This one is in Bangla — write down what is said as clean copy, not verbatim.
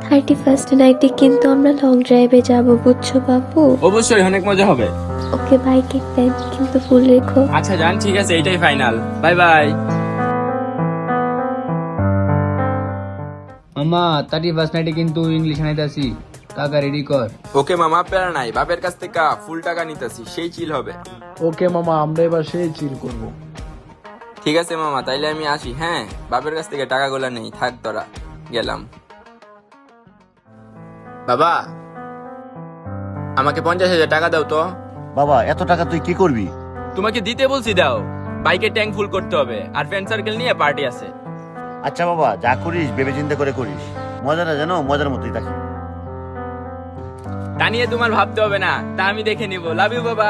31st নাইটে কিন্তু আমরা লং ড্রাইভে যাব, বুঝছো বাবু? অবশ্যই অনেক মজা হবে। ওকে, বাইকের ট্যাঙ্ক কিন্তু ফুল রেখো। আচ্ছা জান, ঠিক আছে, এটাই ফাইনাল। Bye bye. মামা 31st নাইটে কিন্তু ইংলিশ আনাইতাছি, টাকা রেডি কর। ওকে মামা, প্যারা নাই, বাপের কাছ থেকে ফুল টাকা নিতেছি, সেই চিল হবে। ওকে মামা, আমরা এবার সেই চিল করব। ঠিক আছে মামা, তাইলে আমি আসি। হ্যাঁ, বাপের কাছ থেকে টাকাগুলো নেই, থাক তোরা, গেলাম। বাবা, আমাকে 50,000 টাকা দাও তো। বাবা, এত টাকা তুই কি করবি? তোমাকে দিতে বলছি, দাও। বাইকের ট্যাঙ্ক ফুল করতে হবে, আর ফ্রেন্ড সার্কেল নিয়ে পার্টি আছে। আচ্ছা বাবা, যা করিস ভেবে চিন্তা করে করিস, মজাটা যেন মজার মতোই থাকে। তা নিয়ে তোমার ভাবতে হবে না, তা আমি দেখে নিব। লাভ ইউ বাবা।